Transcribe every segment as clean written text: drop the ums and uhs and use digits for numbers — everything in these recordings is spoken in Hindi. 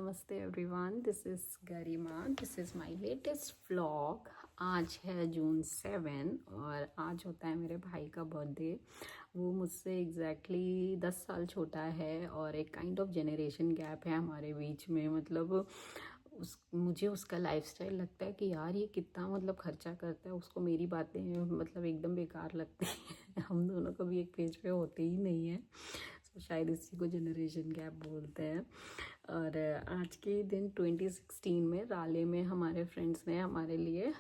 नमस्ते everyone, this is Garima. This is my latest vlog. आज है जून 7 और आज होता है मेरे भाई का बर्थडे। वो मुझसे एग्जैक्टली 10 साल छोटा है और एक काइंड ऑफ जनरेशन गैप है हमारे बीच में। मतलब मुझे उसका लाइफस्टाइल लगता है कि यार ये कितना खर्चा करता है। उसको मेरी बातें एकदम बेकार लगती हैं। हम दोनों को भी एक पेज पे होते ही नहीं है। तो शायद इसी को जनरेशन गैप बोलते हैं। और आज के दिन 2016 में राले में हमारे फ्रेंड्स ने हमारे लिए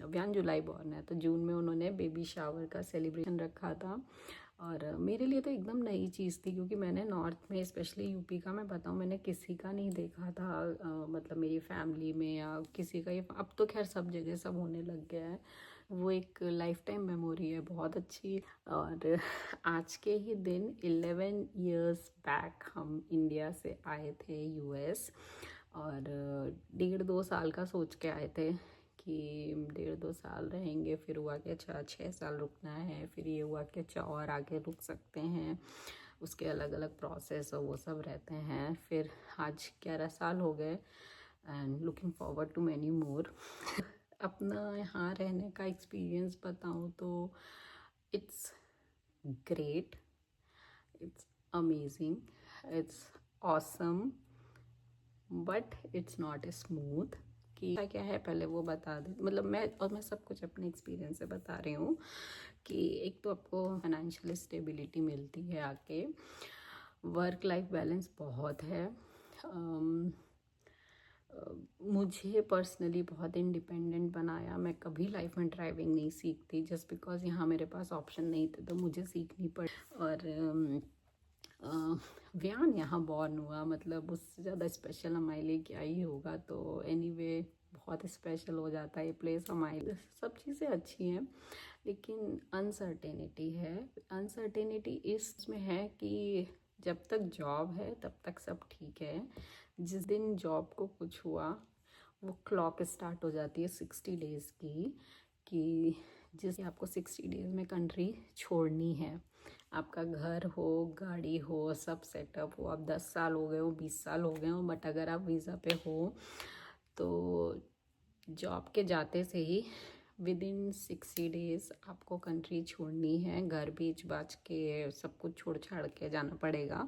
1 जुलाई बॉर्न है तो जून में उन्होंने बेबी शावर का सेलिब्रेशन रखा था। और मेरे लिए तो एकदम नई चीज़ थी क्योंकि मैंने नॉर्थ में स्पेशली यूपी का मैं बताऊँ मैंने किसी का नहीं देखा था। मेरी फैमिली में या किसी का। ये अब तो खैर सब जगह सब होने लग गया है। वो एक लाइफ टाइम मेमोरी है बहुत अच्छी। और आज के ही दिन 11 इयर्स बैक हम इंडिया से आए थे यूएस। और 1.5-2 साल का सोच के आए थे कि 1.5-2 साल रहेंगे। फिर हुआ कि अच्छा 6 साल रुकना है। फिर ये हुआ कि अच्छा और आगे रुक सकते हैं। उसके अलग अलग प्रोसेस और वो सब रहते हैं। फिर आज 11 साल हो गए and looking forward to many more. अपना यहाँ रहने का एक्सपीरियंस बताऊँ तो it's great, it's amazing, it's awesome, but it's not smooth. कि क्या है पहले वो बता दें। मैं सब कुछ अपने एक्सपीरियंस से बता रही हूँ कि एक तो आपको फाइनेंशियल स्टेबिलिटी मिलती है आके। वर्क लाइफ बैलेंस बहुत है। मुझे पर्सनली बहुत इंडिपेंडेंट बनाया। मैं कभी लाइफ में ड्राइविंग नहीं सीखती जस्ट बिकॉज यहाँ मेरे पास ऑप्शन नहीं थे तो मुझे सीखनी पड़ी। और व्यान यहाँ बॉर्न हुआ उससे ज़्यादा स्पेशल हमारे लिए क्या ही होगा। तो एनीवे बहुत स्पेशल हो जाता है ये प्लेस हमारे लिए। सब चीज़ें अच्छी हैं लेकिन अनसर्टेनिटी है। अनसर्टेनिटी इसमें है कि जब तक जॉब है तब तक सब ठीक है। जिस दिन जॉब को कुछ हुआ वो क्लॉक स्टार्ट हो जाती है 60 डेज़ की कि जिससे आपको 60 डेज़ में कंट्री छोड़नी है। आपका घर हो, गाड़ी हो, सब सेटअप हो। आप 10 साल हो गए हो, 20 साल हो गए हो, बट अगर आप वीज़ा पे हो तो जॉब के जाते से ही विदिन 60 डेज़ आपको कंट्री छोड़नी है। घर बेच बाच के सब कुछ छोड़ छाड़ के जाना पड़ेगा।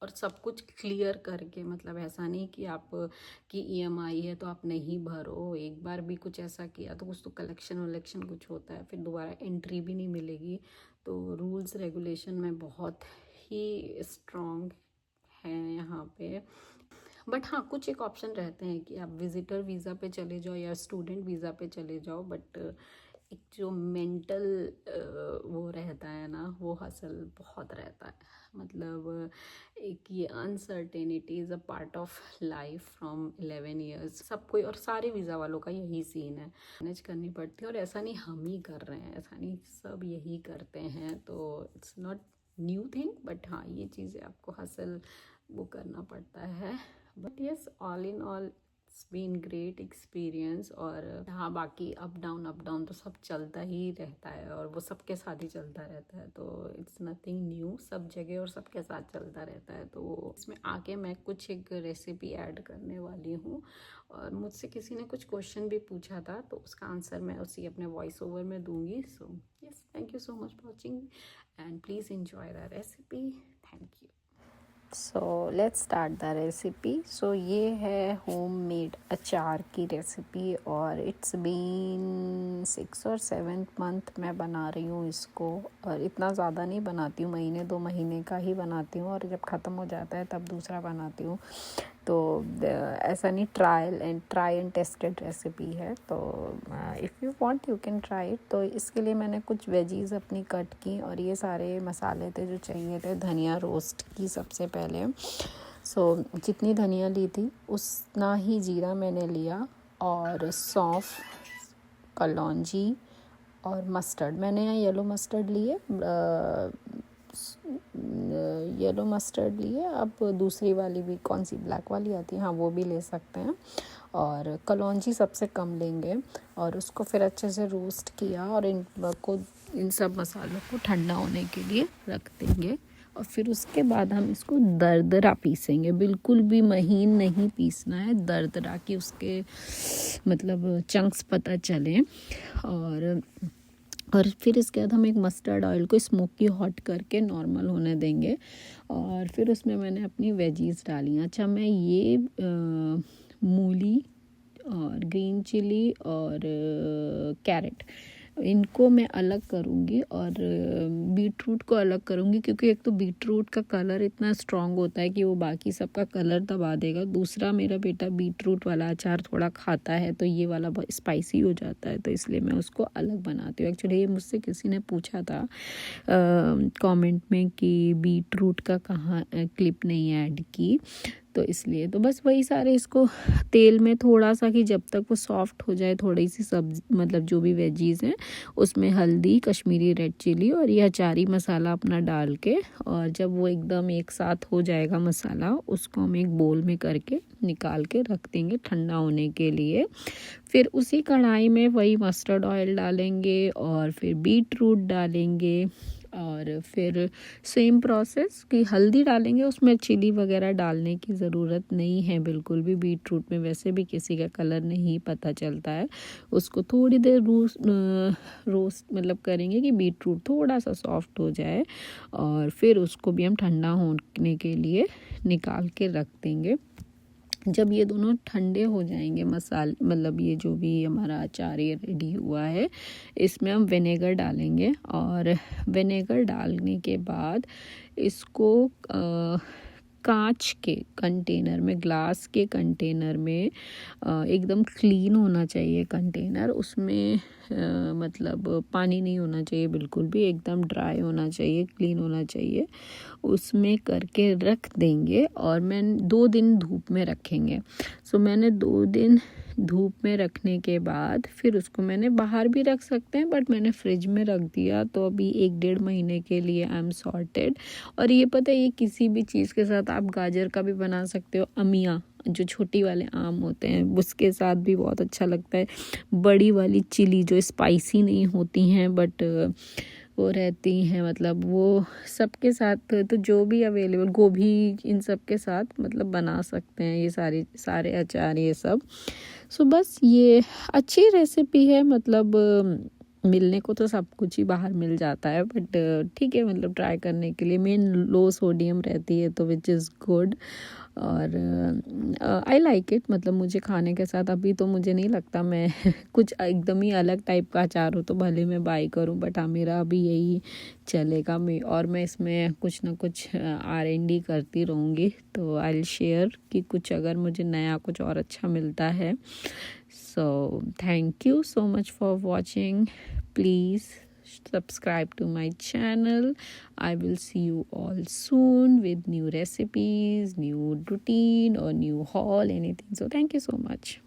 और सब कुछ क्लियर करके ऐसा नहीं कि आप की ईएमआई है तो आप नहीं भरो। एक बार भी कुछ ऐसा किया तो कुछ तो कलेक्शन वलेक्शन कुछ होता है, फिर दोबारा एंट्री भी नहीं मिलेगी। तो रूल्स रेगुलेशन में बहुत ही स्ट्रॉन्ग हैं यहाँ पे। बट हाँ, कुछ एक ऑप्शन रहते हैं कि आप विजिटर वीज़ा पे चले जाओ या स्टूडेंट वीज़ा पे चले जाओ। बट एक जो मेंटल वो रहता है ना, वो हसल बहुत रहता है। एक ये uncertainty is a part of life from 11 years. सब कोई और सारे वीज़ा वालों का यही सीन है। मैनेज करनी पड़ती है और ऐसा नहीं हम ही कर रहे हैं, ऐसा नहीं सब यही करते हैं। तो it's not new thing, but हाँ ये चीज़ें आपको हसल वो करना पड़ता है। But yes, all in all it's been great experience. और हाँ, बाकी अप डाउन तो सब चलता ही रहता है और वो सबके साथ ही चलता रहता है। तो इट्स नथिंग न्यू, सब जगह और सबके साथ चलता रहता है। तो इसमें आके मैं कुछ एक रेसिपी ऐड करने वाली हूँ। और मुझसे किसी ने कुछ क्वेश्चन भी पूछा था तो उसका आंसर मैं उसी अपने वॉइस ओवर में दूंगी। So yes, thank you so much for watching and please enjoy the recipe. Thank you. So let's start the recipe. So ये है होम मेड अचार की रेसिपी और इट्स बीन 6 और 7 मंथ मैं बना रही हूँ इसको। और इतना ज़्यादा नहीं बनाती हूँ, महीने 2 महीने का ही बनाती हूँ और जब ख़त्म हो जाता है तब दूसरा बनाती हूँ। तो ऐसा नहीं, ट्राई एंड टेस्टेड रेसिपी है। तो if you want you can try it. तो इसके लिए मैंने कुछ वेजीज़ अपनी कट की और ये सारे मसाले थे जो चाहिए थे। धनिया रोस्ट की सबसे पहले। सो जितनी धनिया ली थी उतना ही जीरा मैंने लिया और सौंफ, कलौंजी और मस्टर्ड। मैंने यहाँ येलो मस्टर्ड लिए, येलो मस्टर्ड लिए। अब दूसरी वाली भी कौन सी ब्लैक वाली आती है, हाँ वो भी ले सकते हैं। और कलौंजी सबसे कम लेंगे और उसको फिर अच्छे से रोस्ट किया और इन सब मसालों को ठंडा होने के लिए रख देंगे। और फिर उसके बाद हम इसको दरदरा पीसेंगे, बिल्कुल भी महीन नहीं पीसना है, दरदरा कि उसके मतलब चंक्स पता चलें। और फिर इसके बाद हम एक मस्टर्ड ऑयल को स्मोकी हॉट करके नॉर्मल होने देंगे। और फिर उसमें मैंने अपनी वेजीज डाली। अच्छा, मैं ये मूली और ग्रीन चिली और कैरेट, इनको मैं अलग करूँगी और बीटरूट को अलग करूँगी, क्योंकि एक तो बीटरूट का कलर इतना स्ट्रॉन्ग होता है कि वो बाकी सबका कलर दबा देगा। दूसरा, मेरा बेटा बीटरूट वाला अचार थोड़ा खाता है तो ये वाला बहुत स्पाइसी हो जाता है, तो इसलिए मैं उसको अलग बनाती हूँ। एक्चुअली ये मुझसे किसी ने पूछा था कमेंट में कि बीटरूट का कहाँ क्लिप नहीं ऐड की, तो इसलिए तो बस वही सारे इसको तेल में थोड़ा सा कि जब तक वो सॉफ्ट हो जाए, थोड़ी सी सब्जी मतलब जो भी वेजीज हैं उसमें हल्दी, कश्मीरी रेड चिली और ये अचारी मसाला अपना डाल के, और जब वो एकदम एक साथ हो जाएगा मसाला, उसको हम एक बोल में करके निकाल के रख देंगे ठंडा होने के लिए। फिर उसी कढ़ाई में वही मस्टर्ड ऑयल डालेंगे और फिर बीट रूट डालेंगे, और फिर सेम प्रोसेस कि हल्दी डालेंगे, उसमें चिली वगैरह डालने की ज़रूरत नहीं है बिल्कुल भी। बीट रूट में वैसे भी किसी का कलर नहीं पता चलता है। उसको थोड़ी देर रोस्ट मतलब करेंगे कि बीट रूट थोड़ा सा सॉफ्ट हो जाए, और फिर उसको भी हम ठंडा होने के लिए निकाल के रख देंगे। जब ये दोनों ठंडे हो जाएंगे मसाले, मतलब ये जो भी हमारा अचार ये रेडी हुआ है, इसमें हम विनेगर डालेंगे। और विनेगर डालने के बाद इसको कांच के कंटेनर में, ग्लास के कंटेनर में, एकदम क्लीन होना चाहिए कंटेनर, उसमें मतलब पानी नहीं होना चाहिए बिल्कुल भी, एकदम ड्राई होना चाहिए, क्लीन होना चाहिए, उसमें करके रख देंगे। और मैं 2 दिन धूप में रखेंगे। सो मैंने 2 दिन धूप में रखने के बाद फिर उसको मैंने बाहर भी रख सकते हैं, बट मैंने फ्रिज में रख दिया, तो अभी 1-1.5 महीने के लिए आई एम सॉर्टेड। और ये पता है, ये किसी भी चीज़ के साथ आप गाजर का भी बना सकते हो, अमिया जो छोटी वाले आम होते हैं उसके साथ भी बहुत अच्छा लगता है। बड़ी वाली चिली जो स्पाइसी नहीं होती हैं बट वो रहती हैं, मतलब वो सबके साथ, तो जो भी अवेलेबल, गोभी, इन सब के साथ मतलब बना सकते हैं ये सारे अचार ये सब। सो बस ये अच्छी रेसिपी है, मतलब मिलने को तो सब कुछ ही बाहर मिल जाता है, बट ठीक है, मतलब ट्राई करने के लिए मेन लो सोडियम रहती है, तो विच इज़ गुड। और आई लाइक इट, मतलब मुझे खाने के साथ अभी तो मुझे नहीं लगता मैं कुछ एकदम ही अलग टाइप का अचार हो तो भले मैं बाई करूं, बट हाँ, मेरा अभी यही चलेगा। और मैं इसमें कुछ ना कुछ R&D करती रहूँगी, तो आई विल शेयर कि कुछ अगर मुझे नया कुछ और अच्छा मिलता है। So thank you so much for watching. Please subscribe to my channel. I will see you all soon with new recipes, new routine or new haul, anything. So thank you so much.